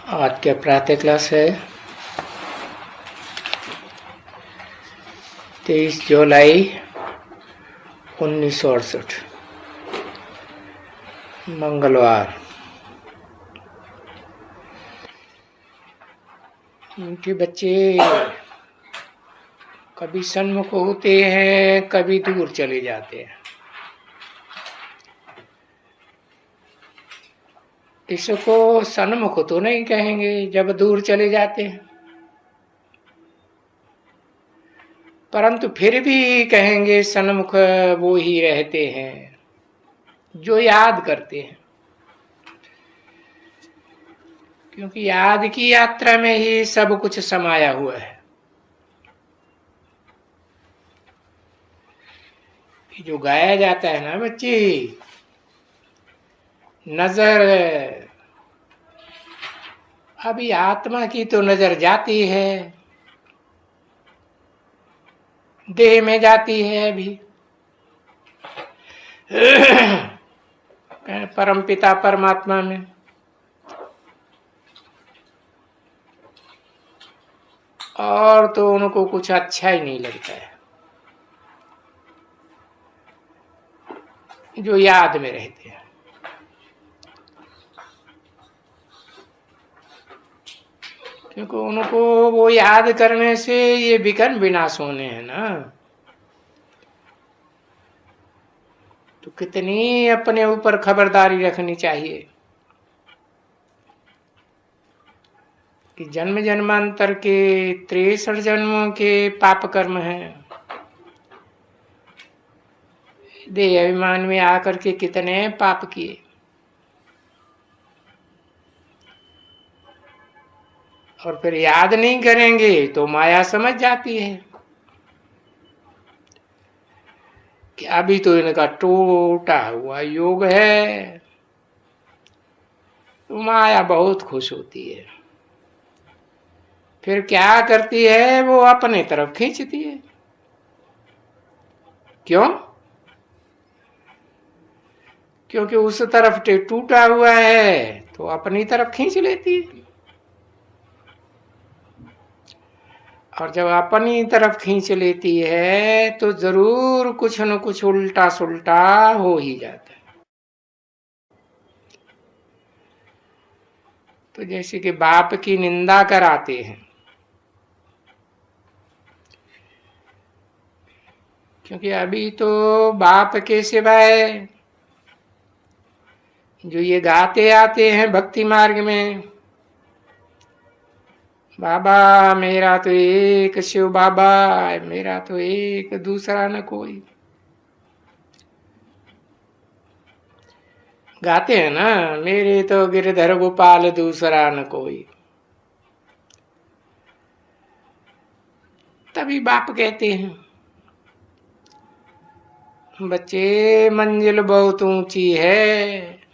आज के प्रातः क्लास है 23 जुलाई 1968 मंगलवार। उनके बच्चे कभी सन्मुख होते हैं, कभी दूर चले जाते हैं। इसको सन्मुख तो नहीं कहेंगे जब दूर चले जाते हैं, परंतु फिर भी कहेंगे सन्मुख वो ही रहते हैं जो याद करते हैं, क्योंकि याद की यात्रा में ही सब कुछ समाया हुआ है। जो गाया जाता है ना बच्चे, नजर अभी आत्मा की तो नजर जाती है, देह में जाती है अभी परम पिता परमात्मा में, और तो उनको कुछ अच्छा ही नहीं लगता है जो याद में रहते हैं। क्योंकि उनको वो याद करने से ये विकर्ण विनाश होने हैं ना, तो कितनी अपने ऊपर खबरदारी रखनी चाहिए कि जन्म जन्मांतर के 63 जन्मों के पाप कर्म हैं, देह अभिमान में आकर के कितने पाप किए, और फिर याद नहीं करेंगे तो माया समझ जाती है कि अभी तो इनका टूटा हुआ योग है, तो माया बहुत खुश होती है। फिर क्या करती है, वो अपने तरफ खींचती है। क्यों? क्योंकि उस तरफ टूटा हुआ है तो अपनी तरफ खींच लेती है, और जब अपनी तरफ खींच लेती है तो जरूर कुछ न कुछ उल्टा सुल्टा हो ही जाता है। तो जैसे कि बाप की निंदा कराते हैं, क्योंकि अभी तो बाप के सिवाय जो ये गाते आते हैं भक्ति मार्ग में, बाबा मेरा तो एक शिव बाबा, मेरा तो एक दूसरा न कोई, गाते हैं ना, मेरे तो गिरधर गोपाल दूसरा न कोई। तभी बाप कहते हैं बच्चे मंजिल बहुत ऊंची है,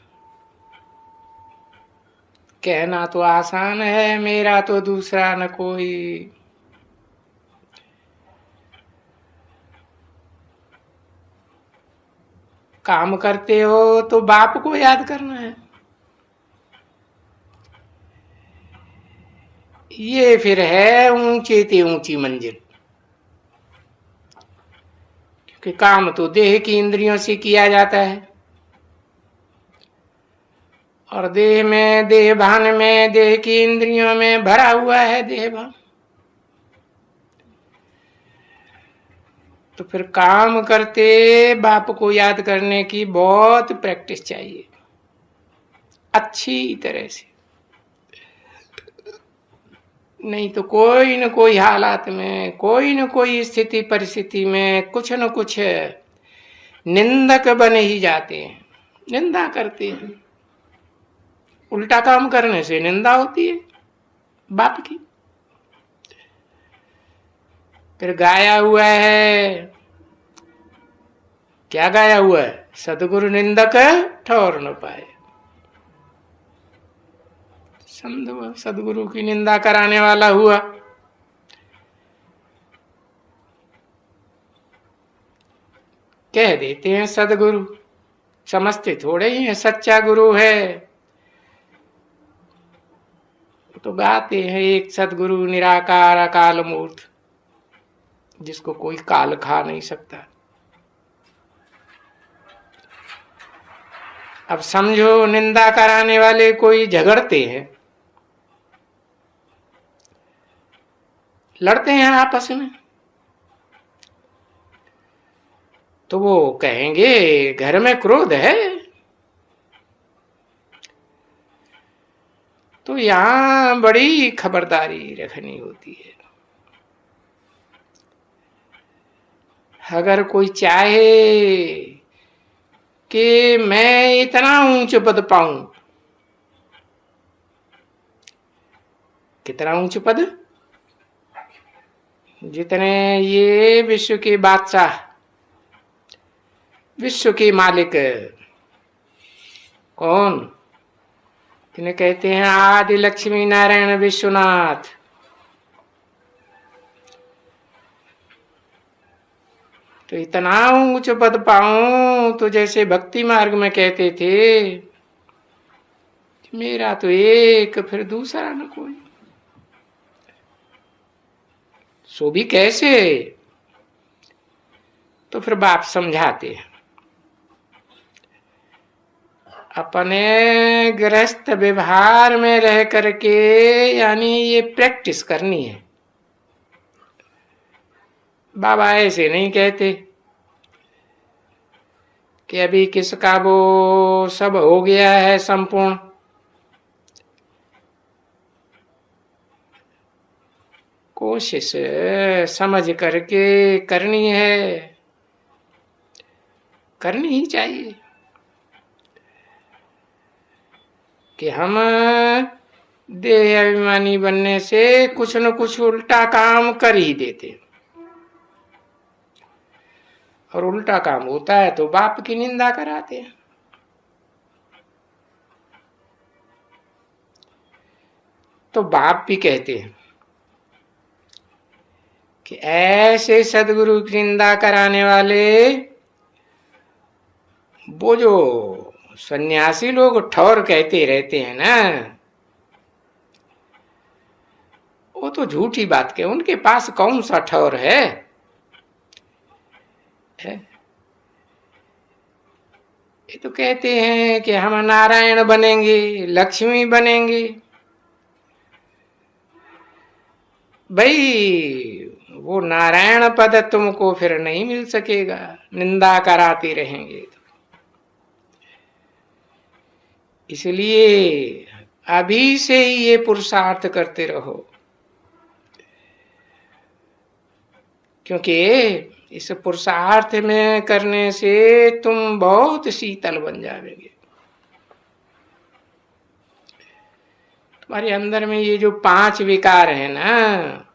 कहना तो आसान है मेरा तो दूसरा न कोई, काम करते हो तो बाप को याद करना है। ये फिर है ऊंची ते ऊंची मंजिल, क्योंकि काम तो देह की इंद्रियों से किया जाता है, और देह में, देह भान में, देह की इंद्रियों में भरा हुआ है देह भान। तो फिर काम करते बाप को याद करने की बहुत प्रैक्टिस चाहिए, अच्छी तरह से, नहीं तो कोई न कोई हालात में, कोई न कोई स्थिति परिस्थिति में कुछ न कुछ निंदक बने ही जाते हैं, निंदा करते हैं। उल्टा काम करने से निंदा होती है बाप की। फिर गाया हुआ है, क्या गाया हुआ है, सदगुरु निंदक ठौर न पाए। सदगुरु की निंदा कराने वाला हुआ, कह देते हैं सदगुरु, समझते थोड़े ही है सच्चा गुरु है। तो गाते हैं एक सदगुरु निराकार अकाल मूर्त, जिसको कोई काल खा नहीं सकता। अब समझो निंदा कराने वाले कोई झगड़ते हैं, लड़ते हैं आपस में, तो वो कहेंगे घर में क्रोध है। तो यहां बड़ी खबरदारी रखनी होती है। अगर कोई चाहे कि मैं इतना ऊंच पद पाऊं, कितना ऊंच पद, जितने ये विश्व के बादशाह, विश्व के मालिक कौन, जिन्हें कहते हैं आदि लक्ष्मी नारायण विश्वनाथ, तो इतना ऊंच पद पाऊं तो जैसे भक्ति मार्ग में कहते थे, मेरा तो एक फिर दूसरा न कोई। सो भी कैसे, तो फिर बाप समझाते हैं, अपने गृहस्थ व्यवहार में रह करके, यानी ये प्रैक्टिस करनी है। बाबा ऐसे नहीं कहते कि अभी किसका वो सब हो गया है संपूर्ण, कोशिश समझ करके करनी है, करनी ही चाहिए। कि हम देह अभिमानी बनने से कुछ न कुछ उल्टा काम कर ही देते, और उल्टा काम होता है तो बाप की निंदा कराते हैं। तो बाप भी कहते हैं कि ऐसे सदगुरु की निंदा कराने वाले, वो जो सन्यासी लोग ठौर कहते रहते हैं ना, वो तो झूठी बात के, उनके पास कौन सा ठौर है? ये तो कहते हैं कि हम नारायण बनेंगे, लक्ष्मी बनेंगे। भाई वो नारायण पद तुमको फिर नहीं मिल सकेगा, निंदा कराते रहेंगे तो। इसलिए अभी से ही ये पुरुषार्थ करते रहो, क्योंकि इस पुरुषार्थ में करने से तुम बहुत शीतल बन जाओगे। तुम्हारे अंदर में ये जो 5 विकार है ना,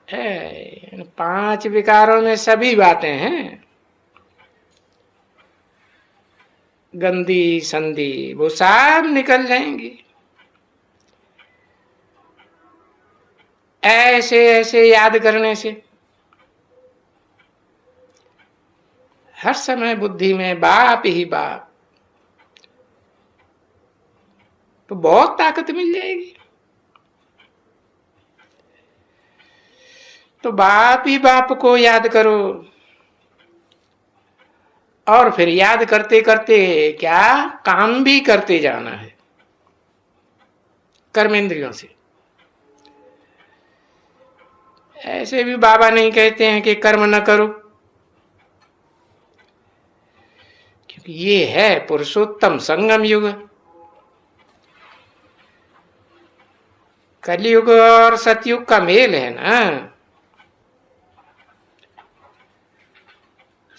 इन 5 विकारों में सभी बातें हैं, गंदी संधि वो सब निकल जाएंगी। ऐसे ऐसे याद करने से हर समय बुद्धि में बाप ही बाप, तो बहुत ताकत मिल जाएगी। तो बाप ही बाप को याद करो, और फिर याद करते करते क्या काम भी करते जाना है कर्मेंद्रियों से। ऐसे भी बाबा नहीं कहते हैं कि कर्म न करो, क्योंकि ये है पुरुषोत्तम संगम युग। कलयुग और सतयुग का मेल है ना।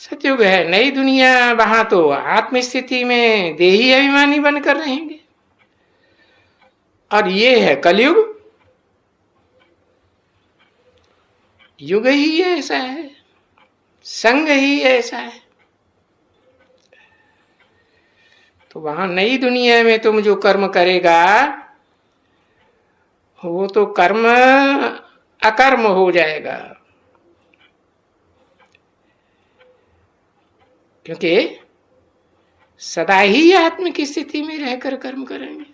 सतयुग है नई दुनिया, वहां तो आत्म स्थिति में देही अभिमानी बनकर रहेंगे, और ये है कलयुग, युग ही ऐसा है, संग ही ऐसा है। तो वहां नई दुनिया में तुम जो कर्म करेगा, वो तो कर्म अकर्म हो जाएगा, क्योंकि सदा ही आत्म की स्थिति में रहकर कर्म करेंगे।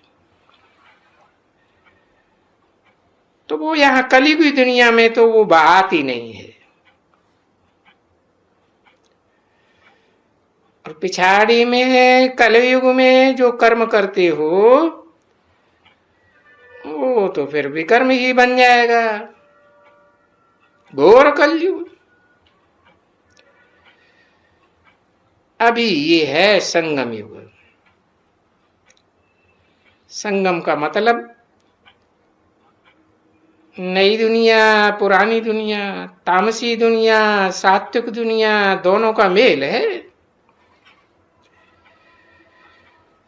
तो वो यहाँ कलयुगी दुनिया में तो वो बात ही नहीं है। और पिछाड़ी में कलयुग में जो कर्म करते हो वो तो फिर विकर्म ही बन जाएगा। घोर कलयुग। अभी ये है संगम युग। संगम का मतलब नई दुनिया, पुरानी दुनिया, तामसी दुनिया, सात्विक दुनिया, दोनों का मेल है।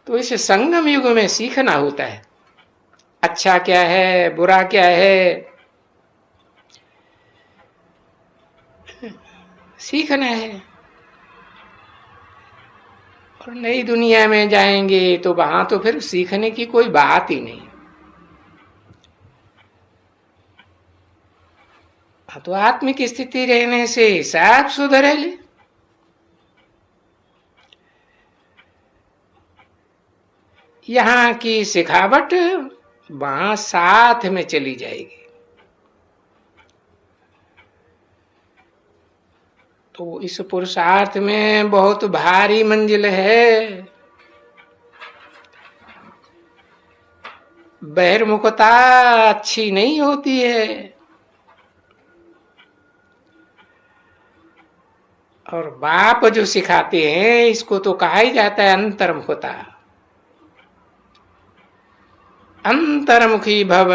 तो इस संगम युग में सीखना होता है, अच्छा क्या है, बुरा क्या है, सीखना है। और नई दुनिया में जाएंगे तो वहां तो फिर सीखने की कोई बात ही नहीं। तो आत्मिक स्थिति रहने से सब सुधरेले। यहाँ की सिखावट वहां साथ में चली जाएगी। तो इस पुरुषार्थ में बहुत भारी मंजिल है। बहिर्मुखता अच्छी नहीं होती है, और बाप जो सिखाते हैं इसको तो कहा ही जाता है अंतर्मुखता। अंतर्मुखी भव,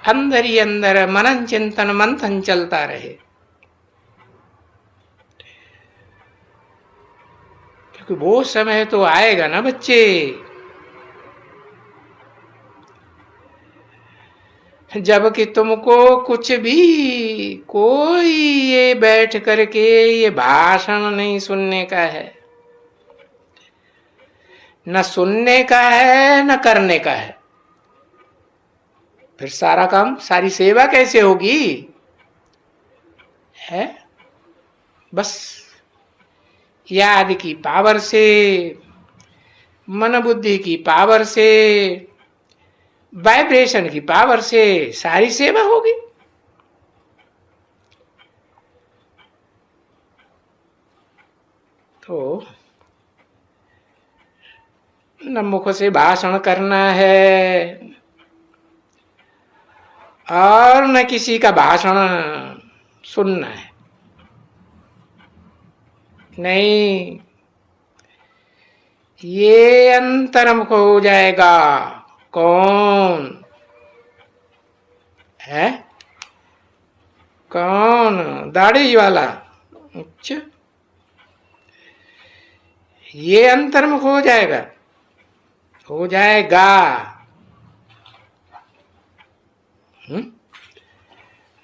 अंदर ही अंदर मनन चिंतन मंथन चलता रहे। क्योंकि वो समय तो आएगा ना बच्चे, जबकि तुमको कुछ भी कोई ये बैठ करके ये भाषण नहीं सुनने का है, न सुनने का है न करने का है। फिर सारा काम, सारी सेवा कैसे होगी? है बस याद की पावर से, मन बुद्धि की पावर से, वाइब्रेशन की पावर से सारी सेवा होगी। तो न मुख से भाषण करना है और न किसी का भाषण सुनना है। नहीं, ये अंतर्मुख हो जाएगा। कौन है? कौन? दाढ़ी वाला? अच्छा, ये अंतर्मुख हो जाएगा, हो जाएगा।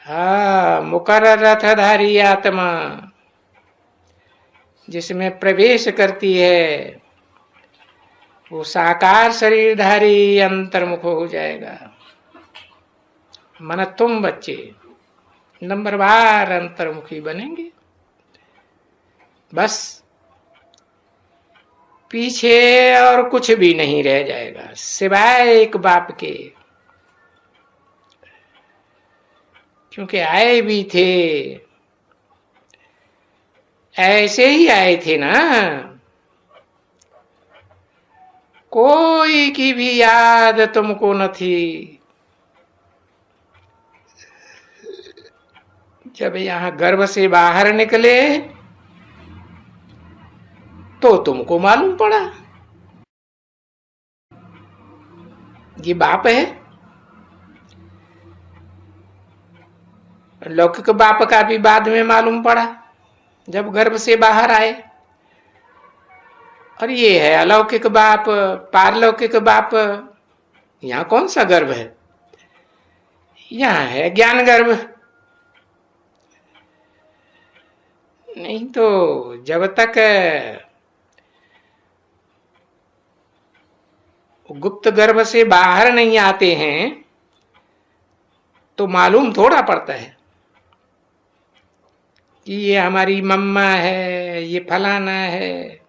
हाँ, मुकर्रर रथधारी आत्मा जिसमें प्रवेश करती है वो साकार शरीरधारी अंतर्मुख हो जाएगा। मन तुम बच्चे नंबरवार अंतर्मुखी बनेंगे। बस पीछे और कुछ भी नहीं रह जाएगा सिवाय एक बाप के। क्योंकि आए भी थे, ऐसे ही आए थे ना, कोई की भी याद तुमको न थी। जब यहां गर्भ से बाहर निकले तो तुमको मालूम पड़ा ये बाप है। लौकिक बाप का भी बाद में मालूम पड़ा जब गर्भ से बाहर आए। और ये है अलौकिक बाप, पारलौकिक बाप। यहाँ कौन सा गर्भ है? यहाँ है ज्ञान गर्भ। नहीं तो जब तक गुप्त गर्भ से बाहर नहीं आते हैं तो मालूम थोड़ा पड़ता है कि ये हमारी मम्मा है, ये फलाना है।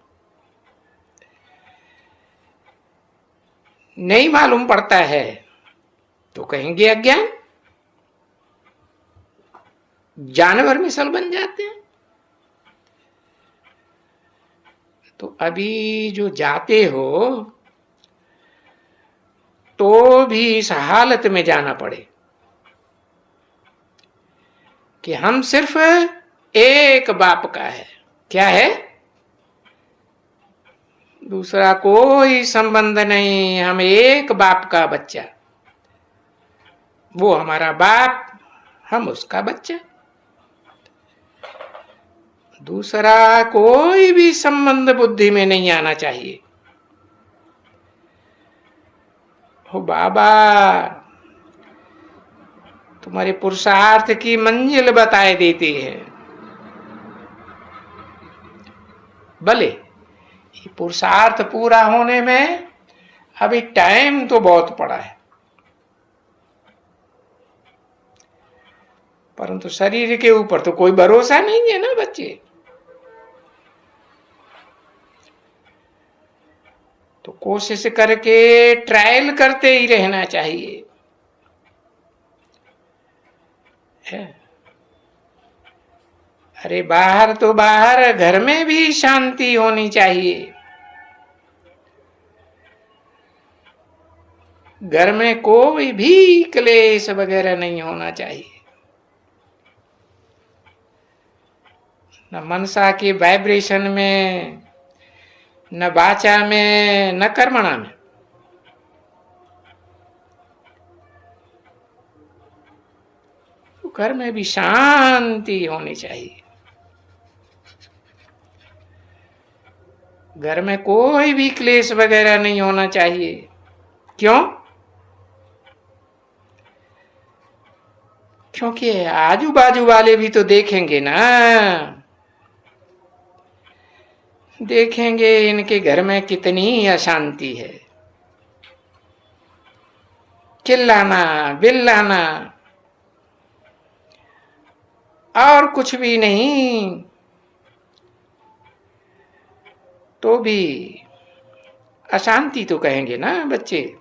नहीं मालूम पड़ता है तो कहेंगे अज्ञान। जानवर मिसल बन जाते हैं। तो अभी जो जाते हो तो भी इस हालत में जाना पड़े कि हम सिर्फ एक बाप का है। क्या है? दूसरा कोई संबंध नहीं, हम एक बाप का बच्चा। वो हमारा बाप, हम उसका बच्चा। दूसरा कोई भी संबंध बुद्धि में नहीं आना चाहिए। हो बाबा तुम्हारे पुरुषार्थ की मंजिल बताए देते हैं। भले ये पुरुषार्थ पूरा होने में अभी टाइम तो बहुत पड़ा है, परंतु शरीर के ऊपर तो कोई भरोसा नहीं है ना बच्चे। तो कोशिश करके ट्रायल करते ही रहना चाहिए है। अरे बाहर तो बाहर, घर में भी शांति होनी चाहिए। घर में कोई भी क्लेश वगैरह नहीं होना चाहिए। न मनसा के वाइब्रेशन में, न वाचा में, न कर्मणा में। तो घर में भी शांति होनी चाहिए। घर में कोई भी क्लेश वगैरह नहीं होना चाहिए। क्यों? क्योंकि आजू बाजू वाले भी तो देखेंगे ना, देखेंगे इनके घर में कितनी अशांति है। चिल्लाना, बिल्लाना और कुछ भी नहीं, तो भी अशांति तो कहेंगे ना बच्चे।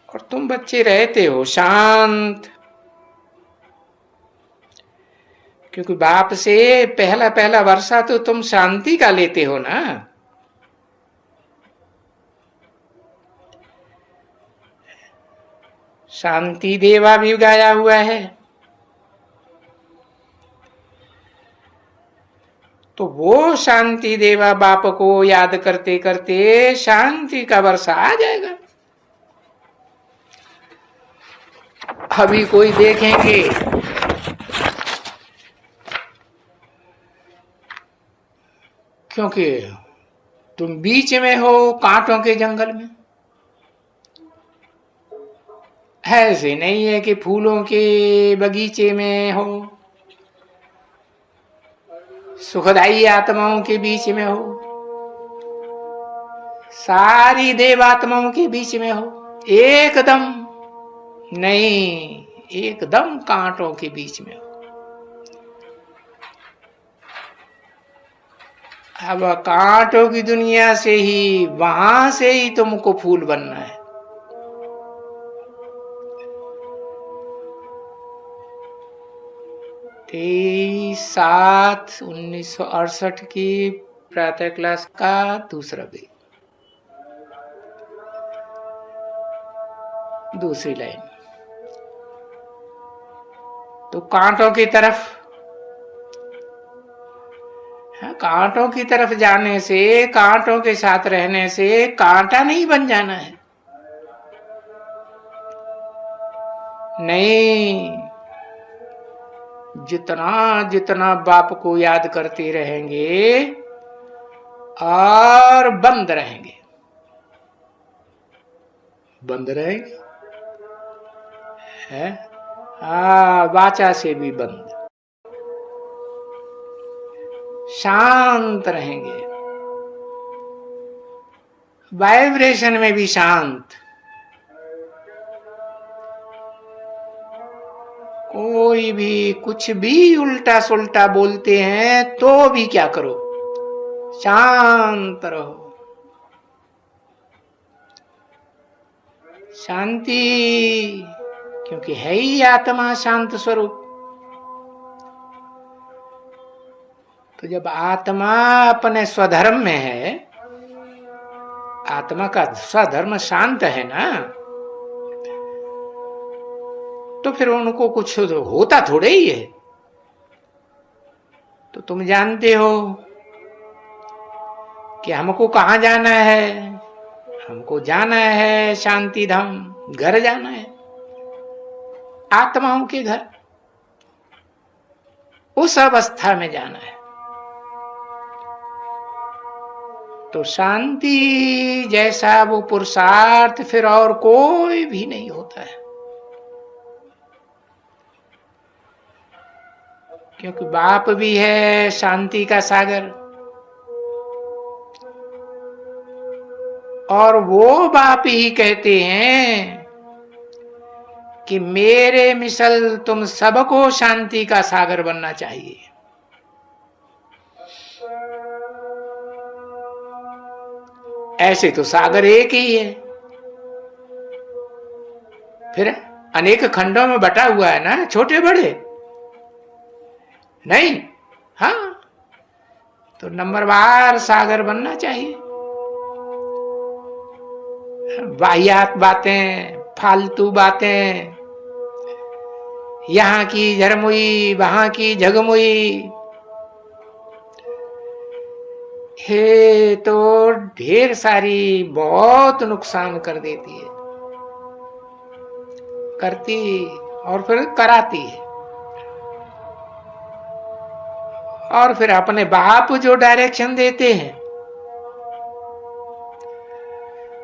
और तुम बच्चे रहते हो शांत, क्योंकि बाप से पहला पहला वर्षा तो तुम शांति का लेते हो ना। शांति देवा भी गाया हुआ है। तो वो शांति देवा बाप को याद करते करते शांति का वर्षा आ जाएगा। अभी कोई देखेंगे क्योंकि तुम बीच में हो कांटों के जंगल में। ऐसे नहीं है कि फूलों के बगीचे में हो, सुखदाई आत्माओं के बीच में हो, सारी देवात्माओं के बीच में हो। एकदम नहीं, एकदम कांटों के बीच में हो। अब कांटों की दुनिया से ही, वहां से ही तुमको फूल बनना है। 23/7/1968 की प्रातः क्लास का दूसरा पेज, दूसरी लाइन। तो कांटों की तरफ, कांटों की तरफ जाने से, कांटों के साथ रहने से कांटा नहीं बन जाना है। नहीं, जितना जितना बाप को याद करते रहेंगे और बंद रहेंगे, बंद रहेंगे है। वाचा से भी बंद, शांत रहेंगे, वाइब्रेशन में भी शांत। कोई भी कुछ भी उल्टा सुल्टा बोलते हैं तो भी क्या करो, शांत रहो। शांति, क्योंकि है ही आत्मा शांत स्वरूप। तो जब आत्मा अपने स्वधर्म में है, आत्मा का स्वधर्म शांत है ना, तो फिर उनको कुछ होता थोड़े ही है। तो तुम जानते हो कि हमको कहाँ जाना है, हमको जाना है शांति धाम, घर जाना है, आत्माओं के घर, उस अवस्था में जाना है। तो शांति जैसा वो पुरुषार्थ फिर और कोई भी नहीं होता है, क्योंकि बाप भी है शांति का सागर, और वो बाप ही कहते हैं कि मेरे मिसल तुम सबको शांति का सागर बनना चाहिए। ऐसे तो सागर एक ही है, फिर अनेक खंडों में बटा हुआ है ना, छोटे बड़े नहीं। हाँ, तो नंबरवार सागर बनना चाहिए। वाहियात बातें, फालतू बातें, यहाँ की झरमुई, वहां की झगमुई, हे तो ढेर सारी बहुत नुकसान कर देती है, करती और फिर कराती है। और फिर अपने बाप जो डायरेक्शन देते हैं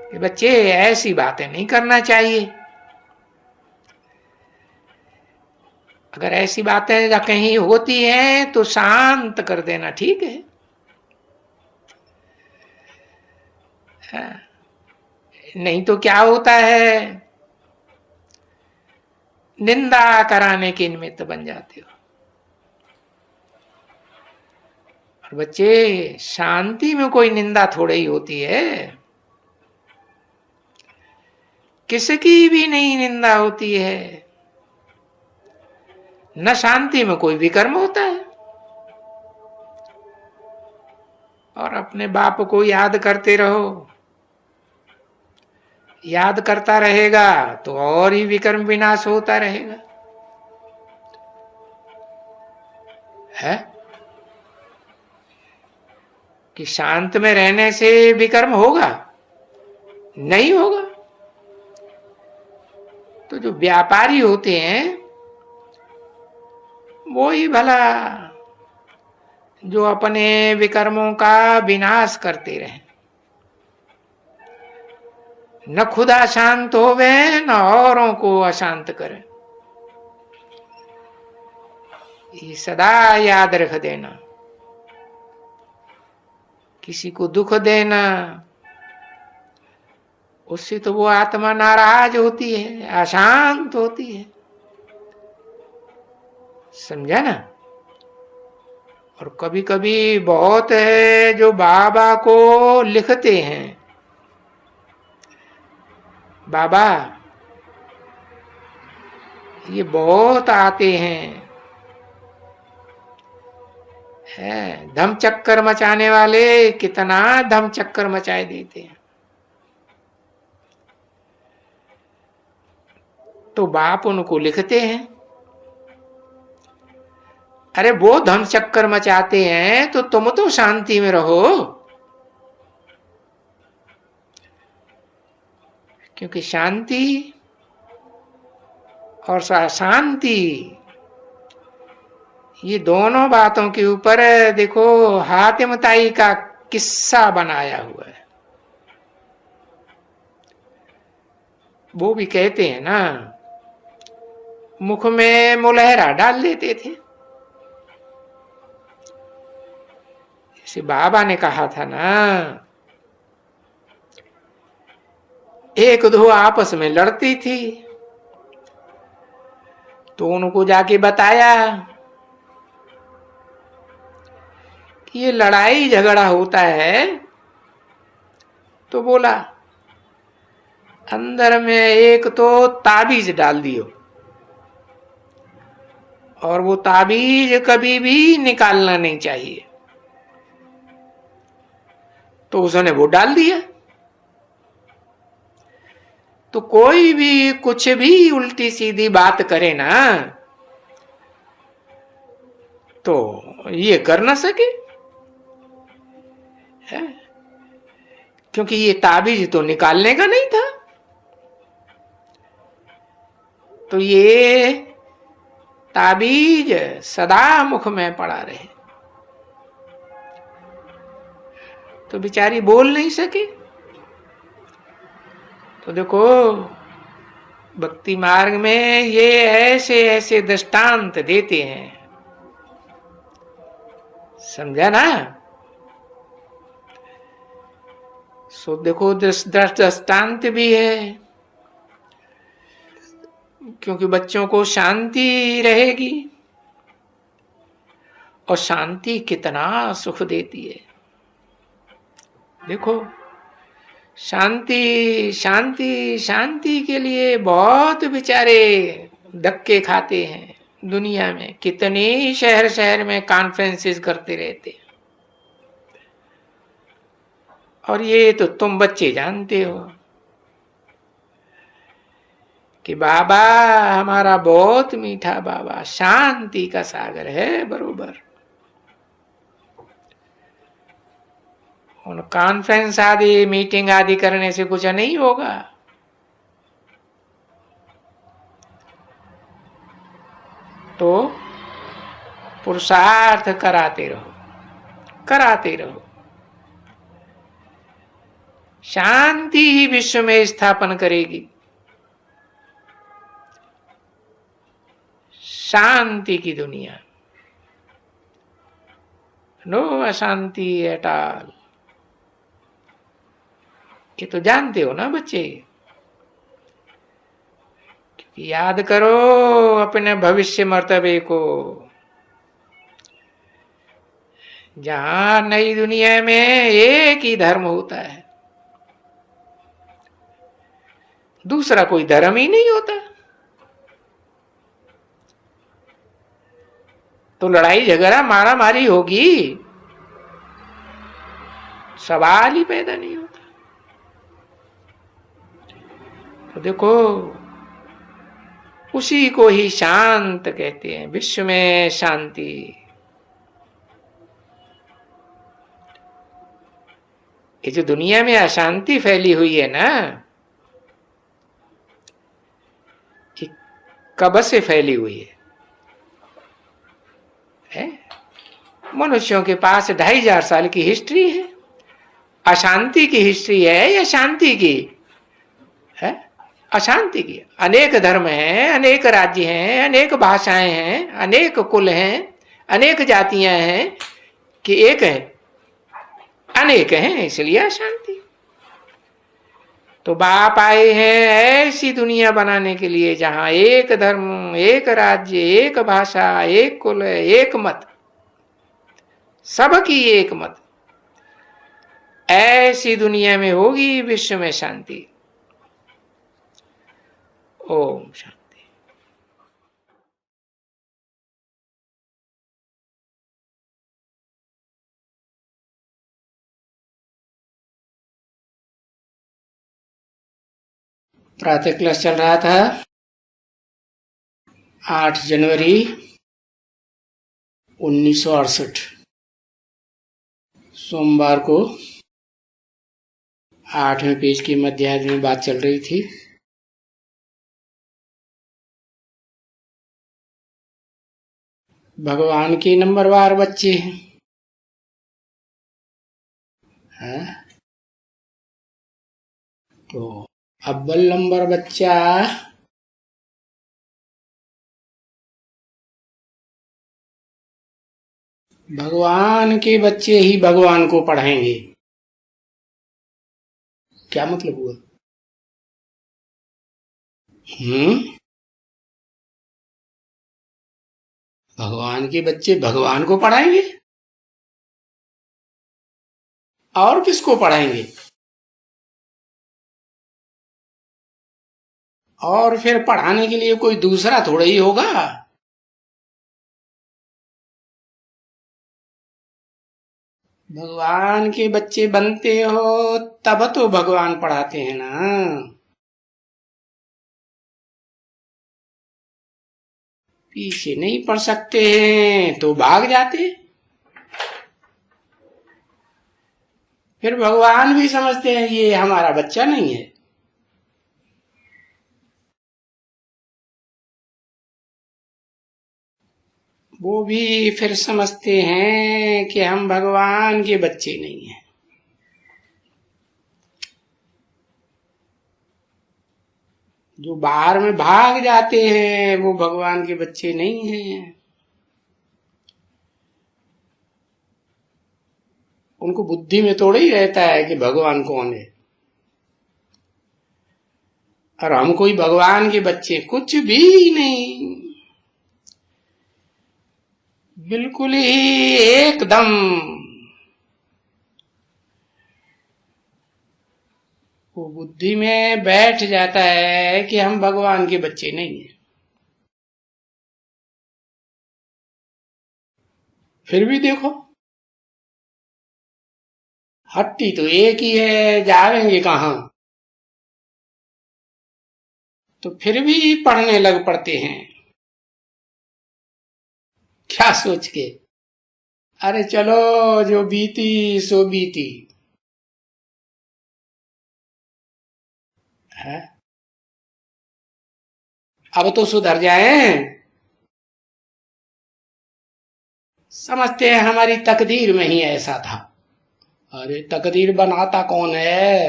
कि बच्चे ऐसी बातें नहीं करना चाहिए, अगर ऐसी बातें कहीं होती हैं तो शांत कर देना, ठीक है। नहीं तो क्या होता है, निंदा कराने के निमित्त बन जाते हो। और बच्चे, शांति में कोई निंदा थोड़ी ही होती है, किसकी भी नहीं निंदा होती है, न शांति में कोई विकर्म होता है। और अपने बाप को याद करते रहो, याद करता रहेगा तो और ही विकर्म विनाश होता रहेगा, है कि शांत में रहने से विकर्म होगा? नहीं होगा। तो जो व्यापारी होते हैं वो ही भला जो अपने विकर्मों का विनाश करते रहे, न खुद अशांत होवे न औरों को अशांत करे। ये सदा याद रख देना, किसी को दुख देना, उससे तो वो आत्मा नाराज होती है, अशांत होती है, समझा ना। और कभी कभी बहुत है जो बाबा को लिखते हैं, बाबा ये बहुत आते हैं, है धम चक्कर मचाने वाले, कितना धम चक्कर मचाए देते हैं। तो बाप उनको लिखते हैं, अरे वो धम चक्कर मचाते हैं तो तुम तो शांति में रहो, क्योंकि शांति और शांति ये दोनों बातों के ऊपर देखो हातिम ताई का किस्सा बनाया हुआ है। वो भी कहते हैं ना, मुख में मुलहरा डाल देते थे। जैसे बाबा ने कहा था ना, एक दो आपस में लड़ती थी तो उनको जाके बताया कि ये लड़ाई झगड़ा होता है, तो बोला अंदर में एक तो ताबीज डाल दियो, और वो ताबीज कभी भी निकालना नहीं चाहिए, तो उसने वो डाल दिया। तो कोई भी कुछ भी उल्टी सीधी बात करे ना, तो ये कर ना सके है? क्योंकि ये ताबीज तो निकालने का नहीं था। तो ये ताबीज सदा मुख में पड़ा रहे, तो बेचारी बोल नहीं सके। तो देखो भक्ति मार्ग में ये ऐसे ऐसे दृष्टांत देते हैं, समझा ना। सो देखो दृष्टांत भी है, क्योंकि बच्चों को शांति रहेगी, और शांति कितना सुख देती है। देखो शांति शांति शांति के लिए बहुत बेचारे धक्के खाते हैं। दुनिया में कितने शहर शहर में कॉन्फ्रेंसेस करते रहते हैं, और ये तो तुम बच्चे जानते हो कि बाबा हमारा बहुत मीठा बाबा शांति का सागर है बरोबर। उन कॉन्फ्रेंस आदि मीटिंग आदि करने से कुछ नहीं होगा। तो पुरुषार्थ कराते रहो, कराते रहो। शांति ही विश्व में स्थापन करेगी, शांति की दुनिया, नो अशांति एट ऑल। ये तो जानते हो ना बच्चे, याद करो अपने भविष्य मर्तबे को। जहां नई दुनिया में एक ही धर्म होता है, दूसरा कोई धर्म ही नहीं होता, तो लड़ाई झगड़ा मारा मारी होगी, सवाल ही पैदा नहीं होता। तो देखो उसी को ही शांत कहते हैं, विश्व में शांति। ये जो दुनिया में अशांति फैली हुई है ना, ये कब से फैली हुई है? मनुष्यों के पास 2500 साल की हिस्ट्री है। अशांति की हिस्ट्री है या शांति की है? अशांति की। अनेक धर्म हैं, अनेक राज्य हैं, अनेक भाषाएं हैं, अनेक कुल हैं, अनेक जातियां हैं, कि एक है? अनेक हैं, इसलिए अशांति। तो बाप आए हैं ऐसी दुनिया बनाने के लिए जहां एक धर्म, एक राज्य, एक भाषा, एक कुल, एक मत, सबकी एक मत। ऐसी दुनिया में होगी विश्व में शांति। ओम शांति। प्रातः क्लास चल रहा था 8 जनवरी 1968 सोमवार को 8वें पेज की मध्याह्न में बात चल रही थी। भगवान के नंबरवार बच्चे हैं, तो अव्वल नंबर बच्चा भगवान के बच्चे ही भगवान को पढ़ाएंगे। क्या मतलब हुआ? भगवान के बच्चे भगवान को पढ़ाएंगे, और किसको पढ़ाएंगे? और फिर पढ़ाने के लिए कोई दूसरा थोड़ा ही होगा। भगवान के बच्चे बनते हो तब तो भगवान पढ़ाते हैं ना। पीछे नहीं पढ़ सकते हैं तो भाग जाते। फिर भगवान भी समझते हैं ये हमारा बच्चा नहीं है। वो भी फिर समझते हैं कि हम भगवान के बच्चे नहीं हैं। जो बाहर में भाग जाते हैं वो भगवान के बच्चे नहीं हैं। उनको बुद्धि में थोड़ा ही रहता है कि भगवान कौन है। और हम कोई भगवान के बच्चे कुछ भी नहीं, बिल्कुल ही एकदम। वो बुद्धि में बैठ जाता है कि हम भगवान के बच्चे नहीं हैं। फिर भी देखो, हट्टी तो एक ही है, जाएंगे कहाँ। तो फिर भी पढ़ने लग पड़ते हैं। क्या सोच के, अरे चलो जो बीती सो बीती है, अब तो सुधर जाएं। समझते हैं हमारी तकदीर में ही ऐसा था। अरे तकदीर बनाता कौन है?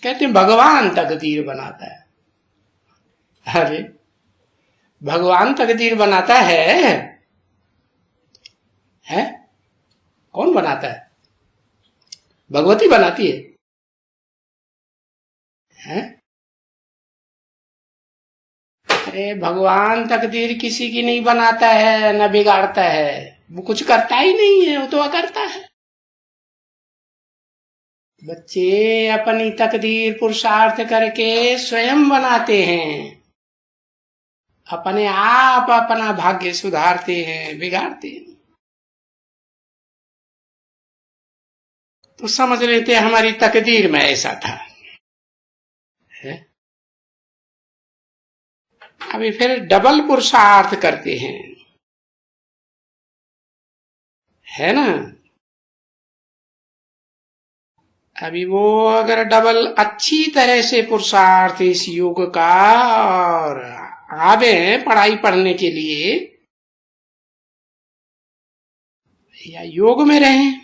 कहते हैं भगवान तकदीर बनाता है। अरे भगवान तकदीर बनाता है? हैं? कौन बनाता है? भगवती बनाती है? हैं? अरे भगवान तकदीर किसी की नहीं बनाता है न बिगाड़ता है। वो कुछ करता ही नहीं है, वो तो अकर्ता है। बच्चे अपनी तकदीर पुरुषार्थ करके स्वयं बनाते हैं। अपने आप अपना भाग्य सुधारते हैं, बिगाड़ते हैं। तो समझ लेते हमारी तकदीर में ऐसा था है? अभी फिर डबल पुरुषार्थ करते हैं, है ना। अभी वो अगर डबल अच्छी तरह से पुरुषार्थ इस योग का और आवे पढ़ाई पढ़ने के लिए या योग में रहें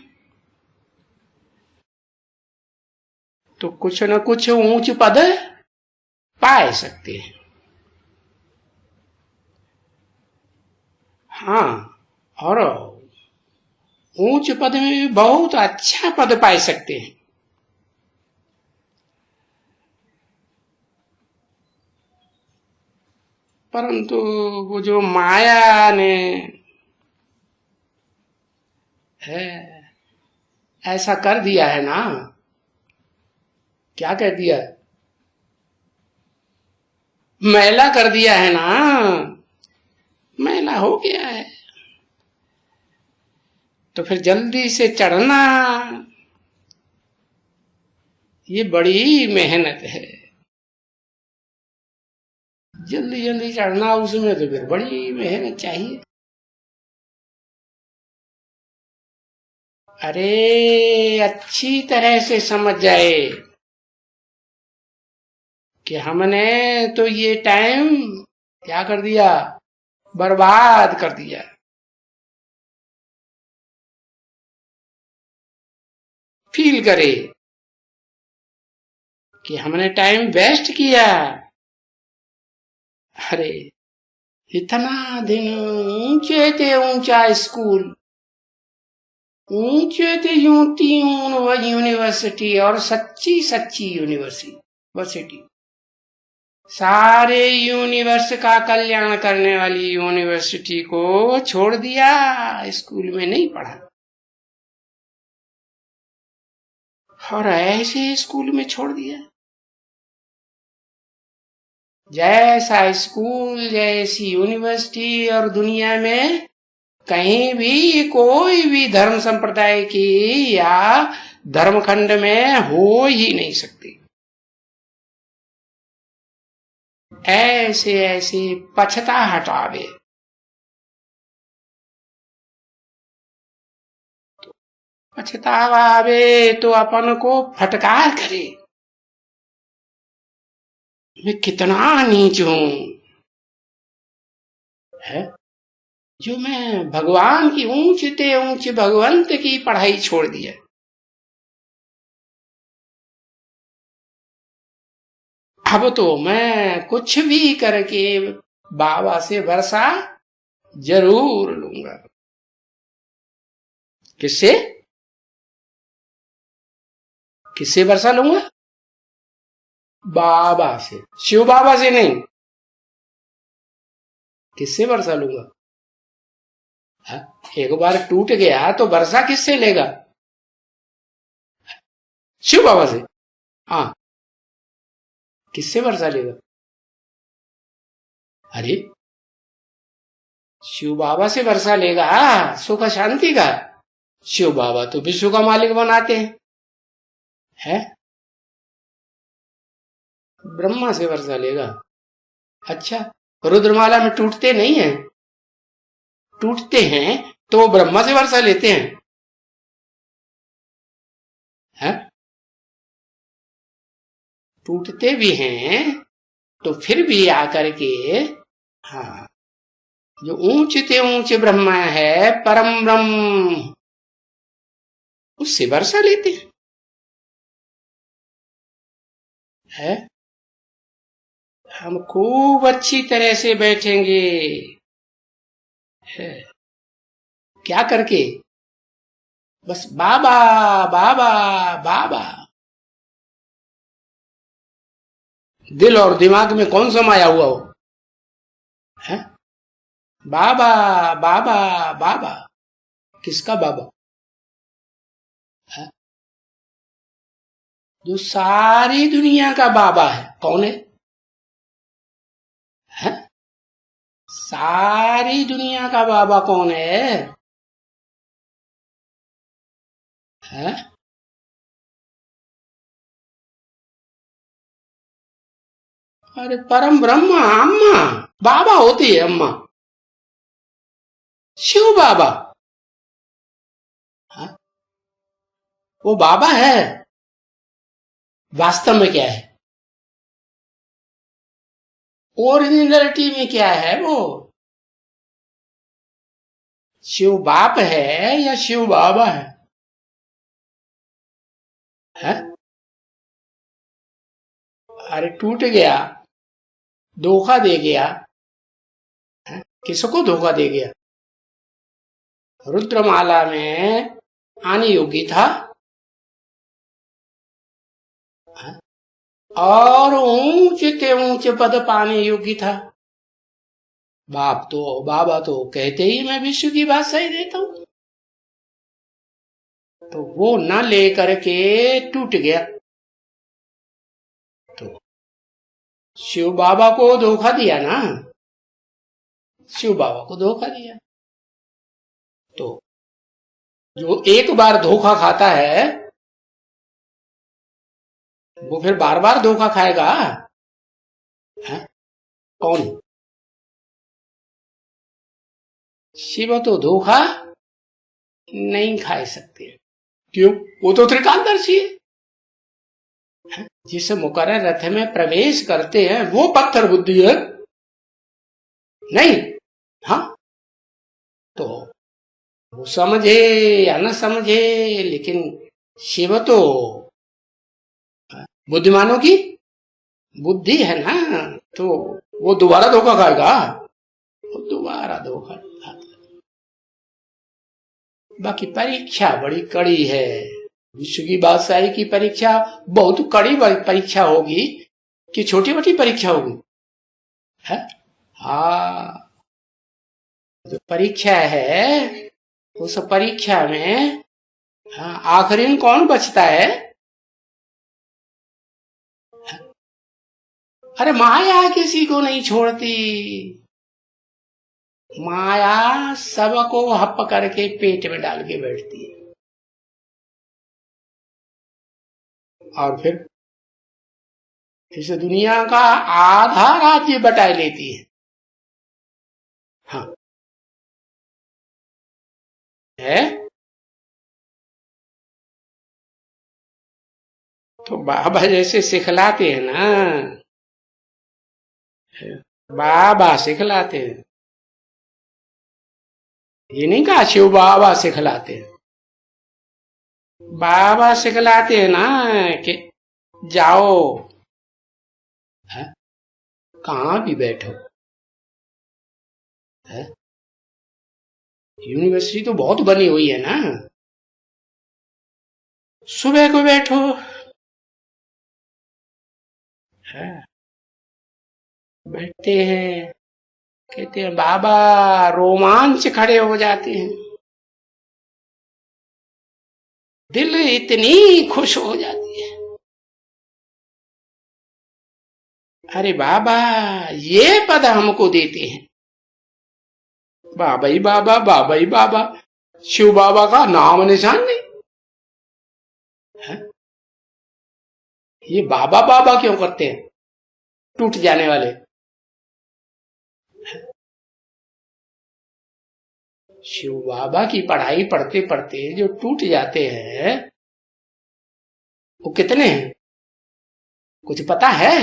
तो कुछ न कुछ ऊंच पद पाए सकते हैं। हाँ, और ऊंच पद में भी बहुत अच्छा पद पाए सकते हैं। परंतु वो जो माया ने है ऐसा कर दिया है ना। क्या कह दिया? मैला कर दिया है ना। मैला हो गया है तो फिर जल्दी से चढ़ना ये बड़ी मेहनत है। जल्दी जल्दी चढ़ना उसमें तो फिर बड़ी मेहनत चाहिए। अरे अच्छी तरह से समझ जाए कि हमने तो ये टाइम क्या कर दिया, बर्बाद कर दिया। फील करे कि हमने टाइम वेस्ट किया। अरे इतना दिन ऊंचे थे, ऊंचा स्कूल, ऊंचे थे यूनिवर्सिटी और सच्ची सच्ची यूनिवर्सिटी। सारे यूनिवर्स का कल्याण करने वाली यूनिवर्सिटी को छोड़ दिया, स्कूल में नहीं पढ़ा। और ऐसे स्कूल में छोड़ दिया। जैसा स्कूल, जैसी यूनिवर्सिटी और दुनिया में कहीं भी कोई भी धर्म संप्रदाय की या धर्मखंड में हो ही नहीं सकती। ऐसे ऐसे पछता हटावे, पछतावा आवे तो अपन को फटकार करे, मैं कितना नीच हूं, है जो मैं भगवान की ऊंचते ऊंच भगवंत की पढ़ाई छोड़ दी है। अब तो मैं कुछ भी करके बाबा से वर्षा जरूर लूंगा। किससे? किससे वर्षा लूंगा? बाबा से, शिव बाबा से नहीं। किससे वर्षा लूंगा? हा? एक बार टूट गया तो वर्षा किससे लेगा? शिव बाबा से। हाँ, किससे वर्षा लेगा? अरे शिव बाबा से वर्षा लेगा सुख शांति का। शिव बाबा तो विश्व का मालिक बनाते हैं, है? ब्रह्मा से वर्षा लेगा। अच्छा, रुद्रमाला में टूटते नहीं है? टूटते हैं तो वो ब्रह्मा से वर्षा लेते हैं, है? टूटते भी हैं तो फिर भी आकर के, हाँ, जो ऊंचते ऊंचे ब्रह्मा है, परम ब्रह्म, उससे वर्षा लेते हैं, है? हम खूब अच्छी तरह से बैठेंगे, है? क्या करके? बस बाबा बाबा बाबा। दिल और दिमाग में कौन समाया हुआ हो, है? बाबा बाबा बाबा। किसका बाबा? है? जो सारी दुनिया का बाबा है, कौन है? है? सारी दुनिया का बाबा कौन है? है? अरे परम ब्रह्म, अम्मा। बाबा होती है अम्मा, शिव बाबा। हाँ? वो बाबा है, वास्तव में क्या है? ओरिजिनलिटी में क्या है वो? शिव बाप है या शिव बाबा है? है? अरे टूट गया, धोखा दे गया, है? किसको धोखा दे गया? रुद्रमाला में आने योग्य था, है? और ऊंचे ऊंचे पद पाने योग्य था। बाबा तो कहते ही मैं विश्व की बादशाही देता हूं, तो वो न लेकर के टूट गया, तो शिव बाबा को धोखा दिया ना, शिव बाबा को धोखा दिया। तो जो एक बार धोखा खाता है वो फिर बार बार धोखा खाएगा, है? कौन? शिव तो धोखा नहीं खा सकते। क्यों? वो तो त्रिकालदर्शी है। जिस मुकर्रर रथ में प्रवेश करते हैं वो पत्थर बुद्धि है, नहीं? हाँ, तो वो समझे या न समझे, लेकिन शिव तो बुद्धिमानों की बुद्धि है ना, तो वो दोबारा धोखा खाएगा, वो दोबारा धोखा खाता। बाकी परीक्षा बड़ी कड़ी है, विश्व की बादशाही की परीक्षा बहुत कड़ी परीक्षा होगी कि छोटी मोटी परीक्षा होगी, है? हाँ, जो परीक्षा है उस परीक्षा में, हाँ, आखिरी में कौन बचता है? अरे माया किसी को नहीं छोड़ती, माया सबको हप करके पेट में डाल के बैठती है और फिर इस दुनिया का आधा राज्य बटा लेती है। हाँ है। तो बाबा जैसे सिखलाते हैं ना, बाबा सिखलाते हैं, ये नहीं कहा शिव बाबा सिखलाते हैं, बाबा सिखलाते हैं ना कि जाओ, है? कहाँ भी बैठो, है? यूनिवर्सिटी तो बहुत बनी हुई है ना, सुबह को बैठो, है? बैठते हैं, कहते हैं बाबा, रोमांच खड़े हो जाते हैं, दिल इतनी खुश हो जाती है। अरे बाबा ये पद हमको देते हैं, बाबा ही बाबा, बाबा ही बाबा, शिव बाबा का नाम निशान नहीं है? ये बाबा बाबा क्यों करते हैं, टूट जाने वाले। शिव बाबा की पढ़ाई पढ़ते पढ़ते जो टूट जाते हैं वो कितने हैं, कुछ पता है?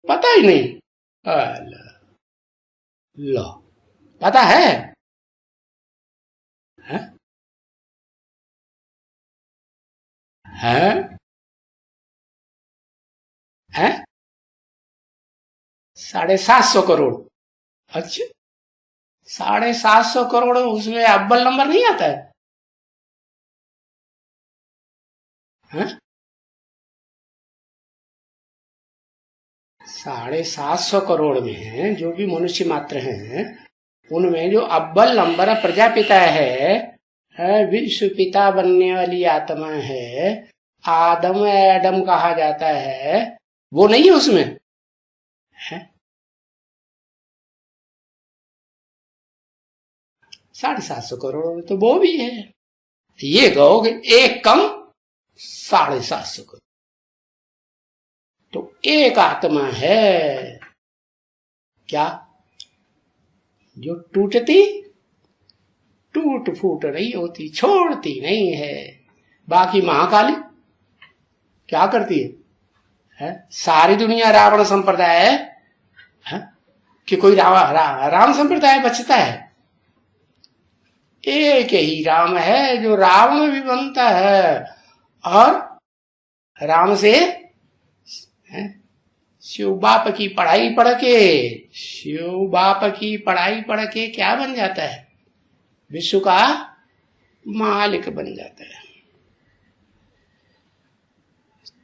पता ही नहीं। लो पता है, है? है? है? 750 करोड़। अच्छा, 750 करोड़, उसमें अव्वल नंबर नहीं आता है? है? 750 करोड़ में है जो भी मनुष्य मात्र हैं, उनमें जो अव्वल नंबर प्रजापिता है, विश्व पिता बनने वाली आत्मा है, आदम एडम कहा जाता है, वो नहीं है उसमें, है? 750 करोड़ में तो वो भी है, ये कहोगे एक कम 750 करोड़, तो एक आत्मा है क्या जो टूट फूट नहीं होती, छोड़ती नहीं है। बाकी महाकाली क्या करती है? सारी दुनिया रावण संप्रदाय है कि कोई राम संप्रदाय बचता है? एक ही राम है जो रावण भी बनता है, और राम से शिव बाप की पढ़ाई पढ़ के, शिव बाप की पढ़ाई पढ़ के क्या बन जाता है? विश्व का मालिक बन जाता है।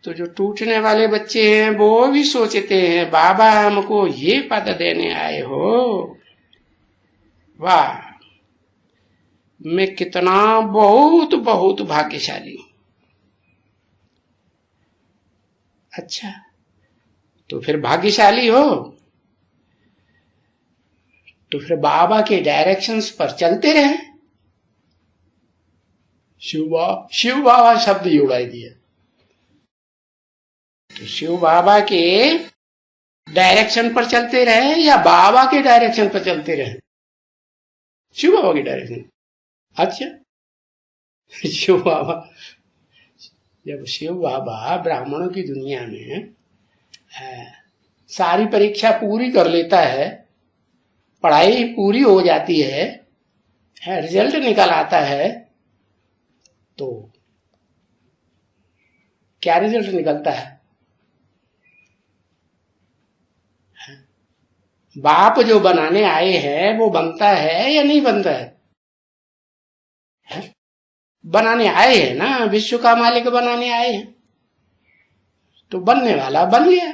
तो जो टूटने वाले बच्चे हैं वो भी सोचते हैं बाबा हमको ये पद देने आए हो, वाह मैं कितना बहुत बहुत भाग्यशाली हूं। अच्छा, तो फिर भाग्यशाली हो तो फिर बाबा के डायरेक्शंस पर चलते रहे। शिव बाबा शब्द ही उड़ाई दिया, तो शिव बाबा के डायरेक्शन पर चलते रहे या बाबा के डायरेक्शन पर चलते रहे? शिव बाबा के डायरेक्शन। अच्छा, शिव बाबा, जब शिव बाबा ब्राह्मणों की दुनिया में सारी परीक्षा पूरी कर लेता है, पढ़ाई पूरी हो जाती है, रिजल्ट निकल आता है, तो क्या रिजल्ट निकलता है? बाप जो बनाने आए हैं वो बनता है या नहीं बनता है? बनाने आए हैं ना, विश्व का मालिक बनाने आए हैं, तो बनने वाला बन गया।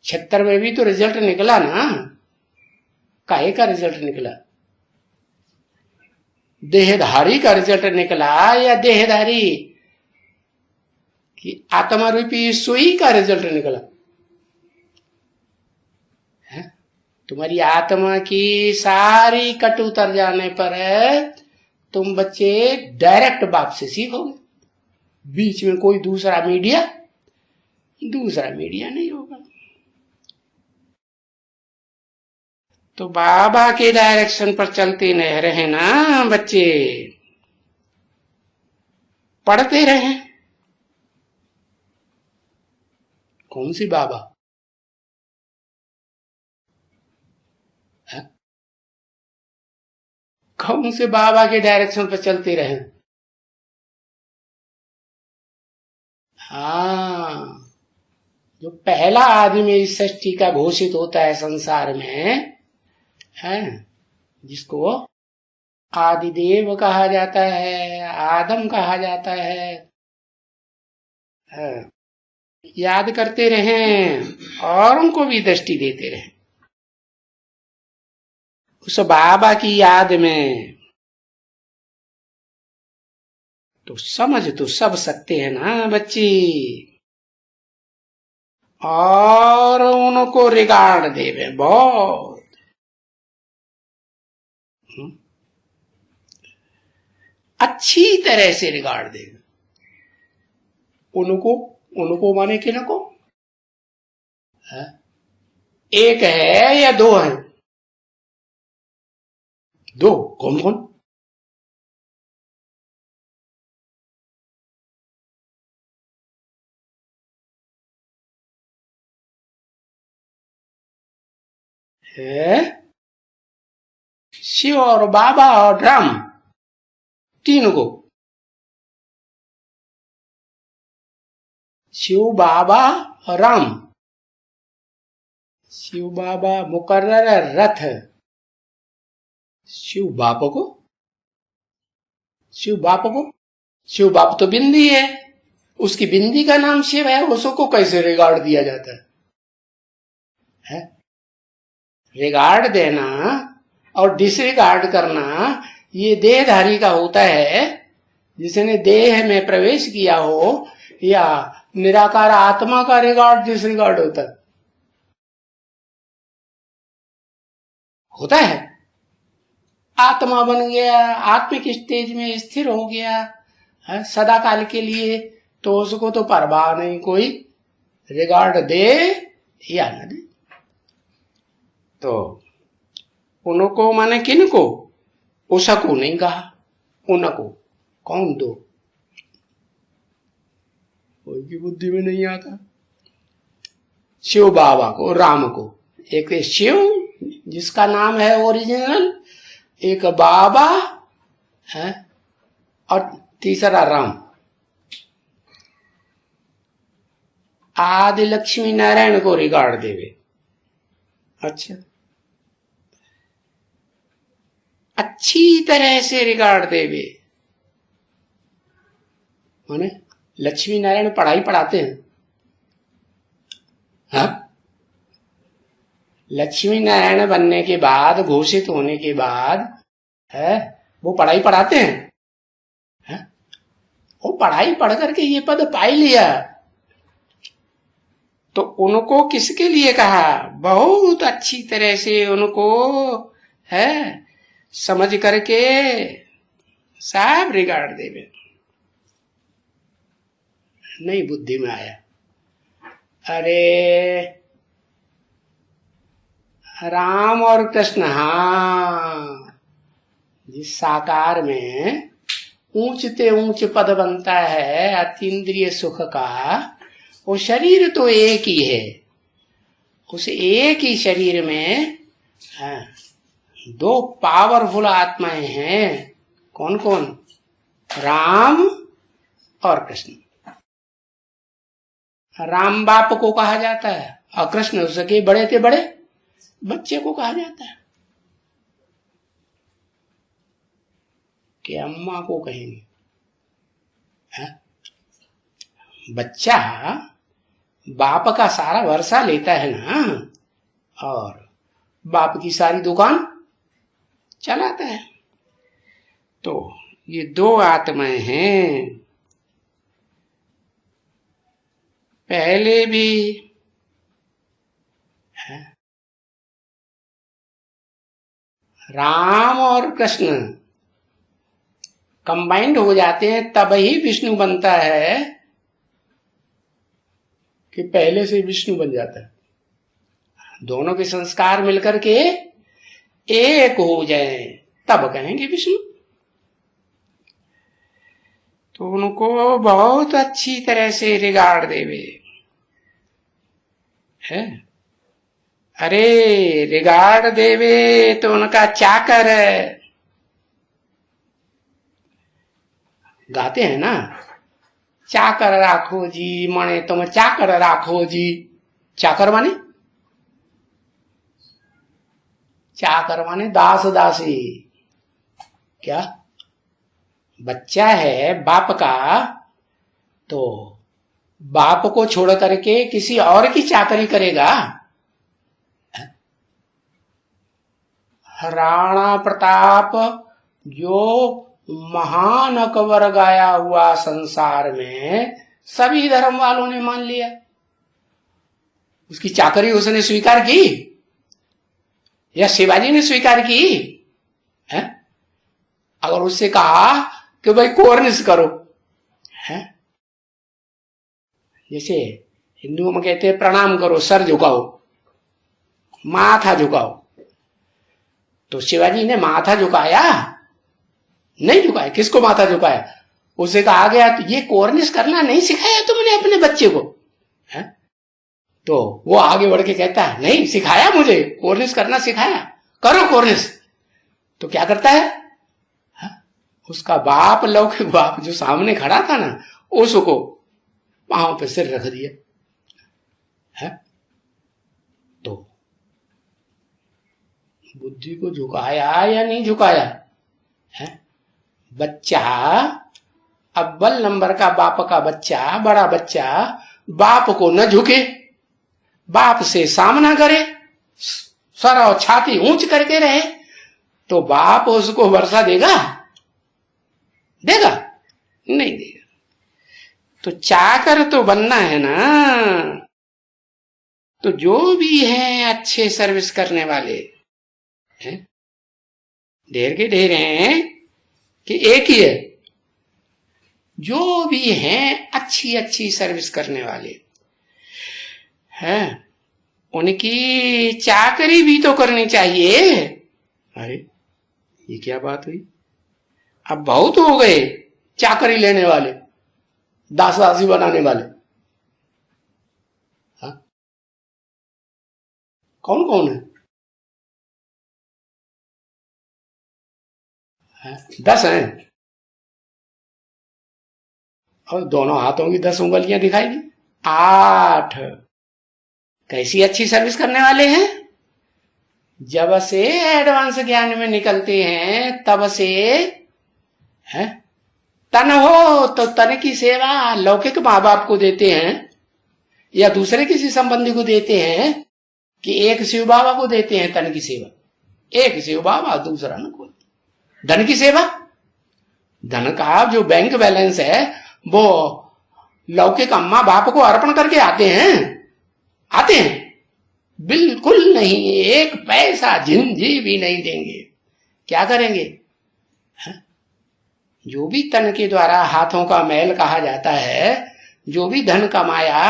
76 में भी तो रिजल्ट निकला ना, काहे का रिजल्ट निकला? देहधारी का रिजल्ट निकला या देहधारी कि आत्मा रूपी सुई का रिजल्ट निकला है। तुम्हारी आत्मा की सारी कट उतर जाने पर तुम बच्चे डायरेक्ट बाप से सीखोगे, बीच में कोई दूसरा मीडिया नहीं होगा। तो बाबा के डायरेक्शन पर चलते न रहे ना बच्चे, पढ़ते रहे। कौन सी बाबा है? कौन से बाबा के डायरेक्शन पर चलते रहे? हाँ, जो पहला आदमी इस सृष्टि का घोषित होता है संसार में है, जिसको आदिदेव कहा जाता है, आदम कहा जाता है, याद करते रहें और उनको भी दृष्टि देते रहें उस बाबा की याद में। तो समझ तो सब सकते हैं ना बच्ची, और उनको रिगार्ड देवे बहुत। अच्छी तरह से रिगार्ड देवे उनको माने किनको है? एक है या दो है? दो। कौन कौन? है शिव और बाबा और राम, तीन को। शिव बाबा और राम। शिव बाबा मुकर्रर रथ, शिव बाप को शिव बाप तो बिंदी है, उसकी बिंदी का नाम शिव है, उसको कैसे रिगार्ड दिया जाता है? रिगार्ड देना और डिसरिगार्ड करना ये देहधारी का होता है। जिसने देह में प्रवेश किया हो या निराकार आत्मा का रिगार्ड डिसरिगार्ड होता है। आत्मा बन गया, आत्मिक स्टेज में स्थिर हो गया है सदा काल के लिए, तो उसको तो परवाह नहीं कोई, रिगार्ड दे या न दे। तो उनको माने किनको? उसको नहीं कहा, उनको। कौन दो? कोई की बुद्धि में नहीं आता। शिव बाबा को, राम को। एक शिव जिसका नाम है ओरिजिनल, एक बाबा है, और तीसरा राम। आदि लक्ष्मी नारायण को रिगार्ड देवे। अच्छा, अच्छी तरह से रिगार्ड देवे। माने लक्ष्मी नारायण पढ़ाई पढ़ाते हैं? हाँ, लक्ष्मी नारायण बनने के बाद, घोषित होने के बाद है, वो पढ़ाई पढ़ाते हैं? है? वो पढ़ाई पढ़ करके ये पद पाई लिया, तो उनको किसके लिए कहा? बहुत अच्छी तरह से उनको है समझ करके सब रिगार्ड देवे। नहीं बुद्धि में आया, अरे राम और कृष्ण, हाँ, जिस साकार में ऊंचते ऊंच पद बनता है अतीन्द्रिय सुख का, वो शरीर तो एक ही है। उस एक ही शरीर में दो पावरफुल आत्माएं हैं। कौन कौन? राम और कृष्ण। राम बाप को कहा जाता है और कृष्ण उसके बड़े के बड़े बच्चे को कहा जाता है कि अम्मा को कहेंगे। बच्चा बाप का सारा वर्षा लेता है ना, और बाप की सारी दुकान चलाता है। तो ये दो आत्माएं हैं, पहले भी राम और कृष्ण कंबाइंड हो जाते हैं तब ही विष्णु बनता है, कि पहले से विष्णु बन जाता है। दोनों के संस्कार मिलकर के एक हो जाए तब कहेंगे विष्णु। तो उनको बहुत अच्छी तरह से रिगार्ड देवे है। अरे रिगार्ड देवे तो उनका चाकर है। गाते हैं ना, चाकर राखो जी मणे तुम चाकर राखो जी। चाकर माने, चाकर माने दास दासी। क्या बच्चा है बाप का, तो बाप को छोड़ करके किसी और की चाकरी करेगा? राणा प्रताप जो महान अकबर गाया हुआ संसार में सभी धर्म वालों ने मान लिया, उसकी चाकरी उसने स्वीकार की या शिवाजी ने स्वीकार की है? अगर उससे कहा कि भाई कोर्निश करो है, जैसे हिंदुओं में कहते हैं प्रणाम करो, सर झुकाओ, माथा झुकाओ, तो शिवाजी ने माथा झुकाया? नहीं झुकाया। किसको माथा झुकाया? उसे कहा गया तो ये कोर्निश करना नहीं सिखाया तुमने अपने बच्चे को है? तो वो आगे बढ़ के कहता है नहीं सिखाया, मुझे कोर्निश करना सिखाया, करो कोर्निश। तो क्या करता है? उसका बाप, लौकिक बाप जो सामने खड़ा था ना, उसको पांव पे सिर रख दिया है। तो बुद्धि को झुकाया या नहीं झुकाया है? बच्चा अव्वल नंबर का बाप का बच्चा, बड़ा बच्चा बाप को न झुके, बाप से सामना करे, सर और छाती ऊंच करके रहे, तो बाप उसको वर्षा देगा? देगा? नहीं देगा। तो चाकर तो बनना है ना। तो जो भी हैं अच्छे सर्विस करने वाले हैं, ढेर के ढेर हैं कि एक ही है, जो भी हैं अच्छी अच्छी सर्विस करने वाले हैं, उनकी चाकरी भी तो करनी चाहिए। अरे ये क्या बात हुई? अब बहुत हो गए चाकरी लेने वाले, दास दासी बनाने वाले। हाँ? कौन कौन है? 10 हैं। और दोनों हाथों की 10 उंगलियां दिखाई दी। 8। कैसी अच्छी सर्विस करने वाले हैं? जब से एडवांस ज्ञान में निकलते हैं तब से है, तन हो तो तन की सेवा लौकिक माँ बाप को देते हैं या दूसरे किसी संबंधी को देते हैं, कि एक शिव बाबा को देते हैं तन की सेवा, एक शिव बाबा दूसरा न कोई। धन की सेवा, धन का जो बैंक बैलेंस है वो लौकिक अम्मा बाप को अर्पण करके आते हैं? आते हैं? बिल्कुल नहीं, एक पैसा झिंझी भी नहीं देंगे। क्या करेंगे? जो भी तन के द्वारा हाथों का मैल कहा जाता है, जो भी धन कमाया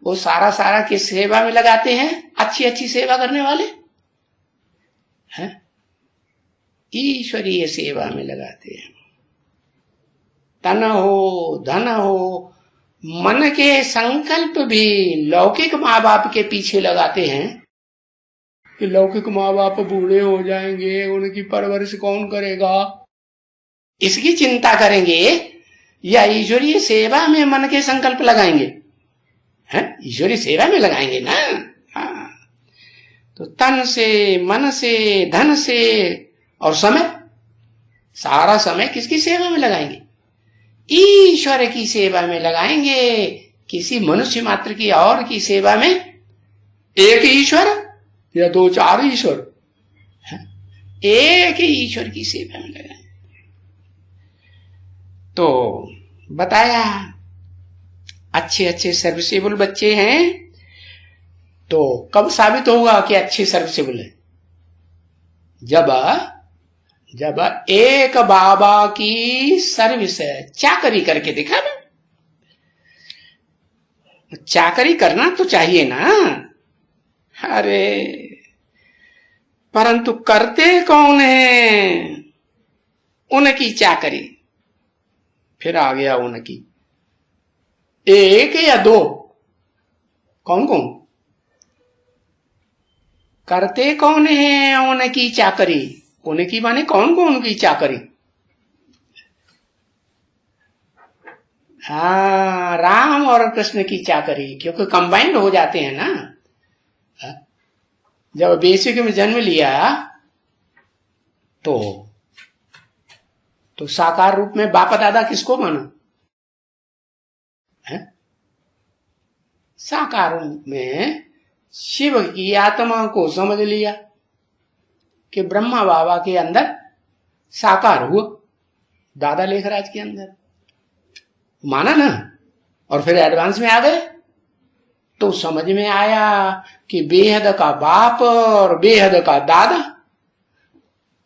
वो सारा सारा किस सेवा में लगाते हैं? अच्छी अच्छी सेवा करने वाले हैं, ईश्वरीय सेवा में लगाते हैं। तन हो धन हो, मन के संकल्प भी लौकिक माँ बाप के पीछे लगाते हैं कि लौकिक माँ बाप बूढ़े हो जाएंगे, उनकी परवरिश कौन करेगा, इसकी चिंता करेंगे, या ईश्वरीय सेवा में मन के संकल्प लगाएंगे? हैं? ईश्वरीय सेवा में लगाएंगे ना। हाँ। तो तन से, मन से, धन से और समय, सारा समय किसकी सेवा में लगाएंगे? ईश्वर की सेवा में लगाएंगे। किसी मनुष्य मात्र की और की सेवा में एक ईश्वर या 2-4 ईश्वर, एक ही ईश्वर की सेवा में लगाएंगे। तो बताया अच्छे अच्छे सर्विसेबल बच्चे हैं, तो कब साबित होगा कि अच्छे सर्विसेबल है? जब जब एक बाबा की सर्विस चाकरी करके दिखा ना। चाकरी करना तो चाहिए ना, अरे परंतु करते कौन है? उनकी चाकरी। फिर आ गया उनकी, एक या दो? कौन कौन करते कौन है उनकी चाकरी? उनकी माने कौन कौन की चाकरी? हाँ, राम और कृष्ण की चाकरी, क्योंकि कंबाइंड हो जाते हैं ना। जब बेसिक में जन्म लिया तो साकार रूप में बाप दादा किसको माना है? साकार रूप में शिव की आत्मा को समझ लिया कि ब्रह्मा बाबा के अंदर साकार हुआ, दादा लेखराज के अंदर माना ना। और फिर एडवांस में आ गए तो समझ में आया कि बेहद का बाप और बेहद का दादा,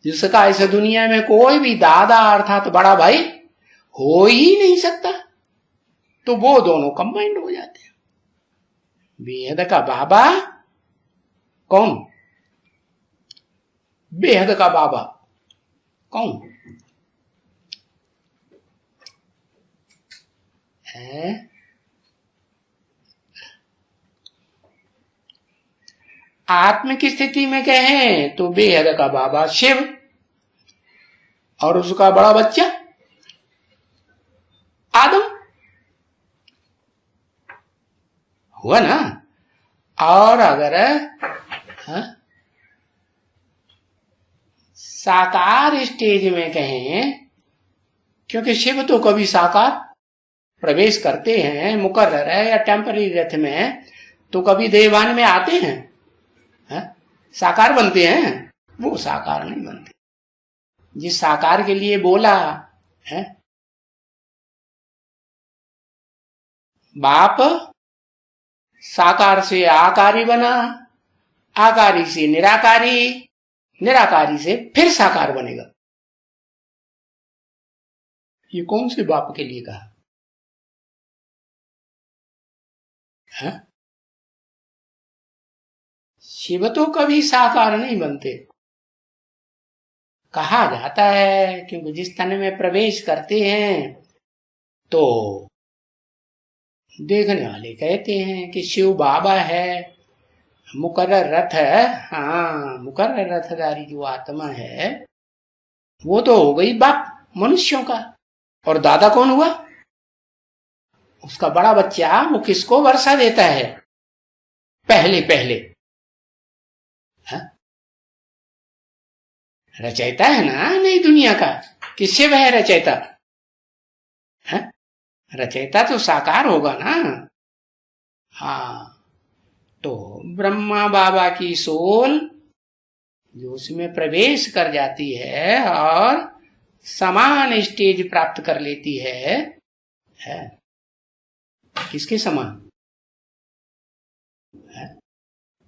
जिसका इस दुनिया में कोई भी दादा अर्थात बड़ा भाई हो ही नहीं सकता, तो वो दोनों कंबाइंड हो जाते हैं। बेहद का बाबा कौन? बेहद का बाबा कौन है? आत्म की स्थिति में कहें तो बेहद का बाबा शिव और उसका बड़ा बच्चा आदम हुआ ना। और अगर साकार स्टेज में कहें, क्योंकि शिव तो कभी साकार प्रवेश करते हैं, मुकर्रर है या टेम्पररी रथ में, तो कभी देवान में आते हैं, साकार बनते हैं, वो साकार नहीं बनते। जिस साकार के लिए बोला है बाप, साकार से आकारी बना, आकारी से निराकारी, निराकारी से फिर साकार बनेगा। ये कौन से बाप के लिए कहा है? शिव तो कभी साकार नहीं बनते, कहा जाता है, क्योंकि जिस तन में प्रवेश करते हैं तो देखने वाले कहते हैं कि शिव बाबा है, मुकर्रर रथ है। हाँ, मुकर्रर रथधारी जो आत्मा है वो तो हो गई बाप मनुष्यों का, और दादा कौन हुआ? उसका बड़ा बच्चा। वो किसको वर्षा देता है? पहले पहले रचयिता है ना नई दुनिया का, कि शिव है रचयिता? रचयिता तो साकार होगा ना। हाँ, तो ब्रह्मा बाबा की सोल जो उसमें प्रवेश कर जाती है और समान स्टेज प्राप्त कर लेती है किसके समान है?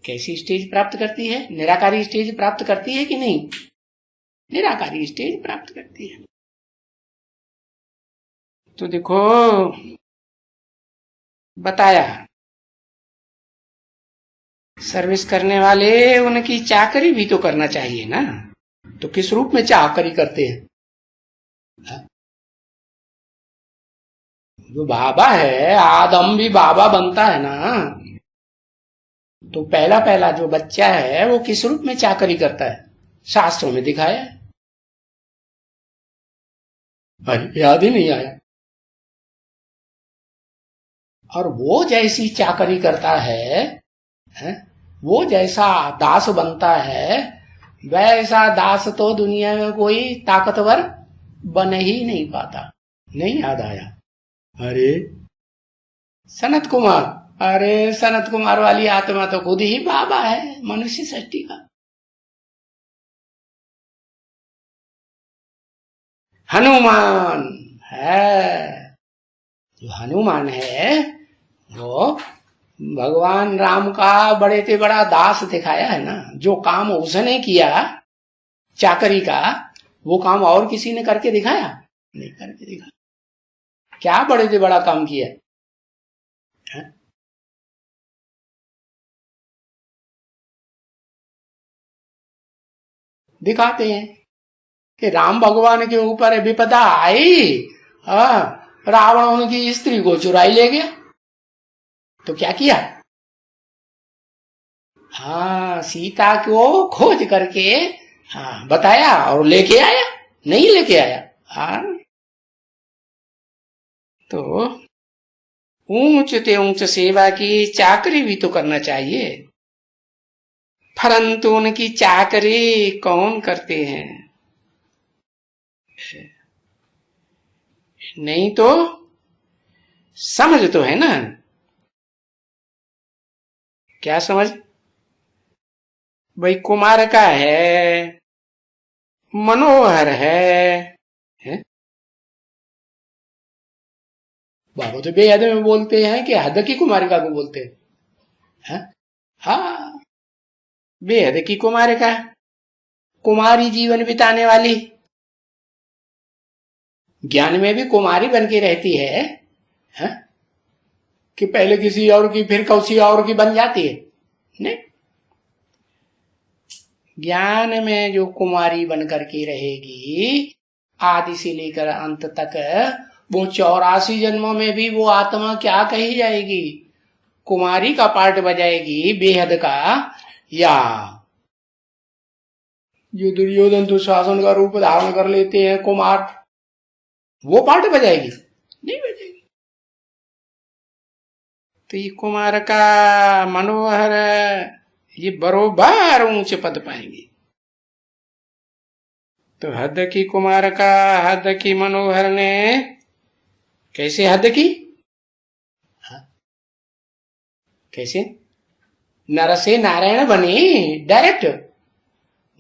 कैसी स्टेज प्राप्त करती है? निराकारी स्टेज प्राप्त करती है कि नहीं? निराकारी स्टेज प्राप्त करती है। तो देखो बताया, सर्विस करने वाले उनकी चाकरी भी तो करना चाहिए ना। तो किस रूप में चाकरी करते हैं? जो बाबा है, आदम भी बाबा बनता है ना। तो पहला पहला जो बच्चा है वो किस रूप में चाकरी करता है? शास्त्रों में दिखाया है। अरे याद ही नहीं आया। और वो जैसी चाकरी करता है, वो जैसा दास बनता है, वैसा दास तो दुनिया में कोई ताकतवर बन ही नहीं पाता। नहीं याद आया? अरे सनत कुमार, अरे सनत कुमार वाली आत्मा तो खुद ही बाबा है मनुष्य सृष्टि का। हनुमान है, जो हनुमान है वो भगवान राम का बड़े से बड़ा दास दिखाया है ना। जो काम उसने किया चाकरी का, वो काम और किसी ने करके दिखाया नहीं, करके दिखाया। क्या बड़े से बड़ा काम किया है? दिखाते हैं कि राम भगवान के ऊपर विपदा आई, रावण उनकी स्त्री को चुराई ले गया, तो क्या किया? हाँ, सीता को खोज करके बताया और लेके आया, नहीं लेके आया। तो ऊंच ते ऊंच सेवा की चाकरी भी तो करना चाहिए, परंतु उनकी चाकरी कौन करते हैं? नहीं तो समझ तो है ना। क्या समझ? भाई कुमार का है, मनोहर है? बाबा तो बेहद में बोलते हैं कि हद की कुमारिका को बोलते हैं। हाँ, बेहद की कुमारिका, कुमारी जीवन बिताने वाली, ज्ञान में भी कुमारी बन के रहती है? कि पहले किसी और की फिर किसी और की बन जाती है? नहीं, ज्ञान में जो कुमारी बन करके रहेगी आदि से लेकर अंत तक, वो 84 जन्मों में भी वो आत्मा क्या कही जाएगी? कुमारी का पार्ट बजाएगी बेहद का, या जो दुर्योधन दुशासन का रूप धारण कर लेते हैं कुमार, वो पार्ट बजाएगी? नहीं बजाएगी। तो ये कुमार का मनोहर ये बरोबर ऊंच पद पाएंगे। तो हद की कुमार का, हद की मनोहर ने कैसे हद की? कैसे? नर से नारायण बने डायरेक्ट,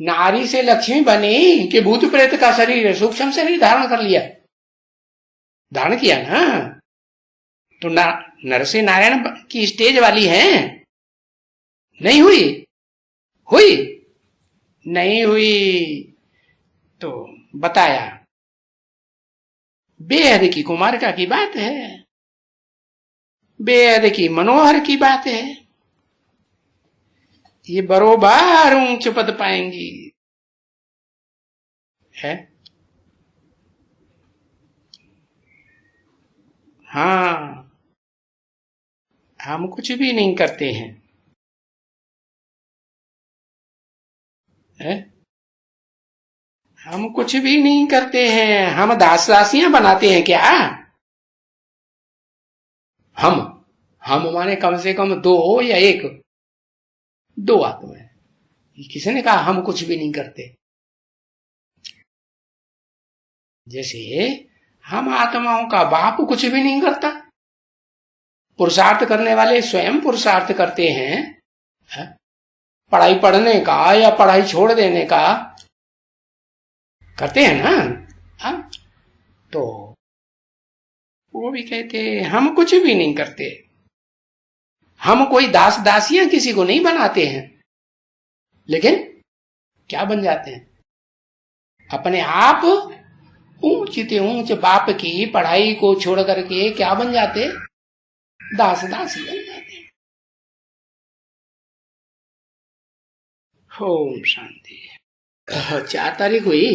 नारी से लक्ष्मी बनी कि भूत प्रेत का शरीर, सूक्ष्म शरीर धारण कर लिया, धारण किया ना। तो नर से नारायण की स्टेज वाली है? नहीं हुई? हुई? नहीं हुई। तो बताया बेहद की कुमारिका की बात है, बेहद की मनोहर की बात है। ये बरोबर ऊंच पद पाएंगी है। हाँ, हम कुछ भी नहीं करते हैं, है? हम कुछ भी नहीं करते हैं, हम दास दासियां बनाते हैं क्या? हम हम माने कम से कम दो या एक, दो आत्माएं। किसी ने कहा हम कुछ भी नहीं करते? जैसे हम आत्माओं का बाप कुछ भी नहीं करता, पुरुषार्थ करने वाले स्वयं पुरुषार्थ करते हैं, है? पढ़ाई पढ़ने का या पढ़ाई छोड़ देने का करते हैं ना। हा? तो वो भी कहते हैं हम कुछ भी नहीं करते, हम कोई दास दासियां किसी को नहीं बनाते हैं, लेकिन क्या बन जाते हैं? अपने आप ऊंच से ऊंच बाप की पढ़ाई को छोड़ करके क्या बन जाते? दास दासी बन जाते। ओम शांति। 4 तारीख हुई।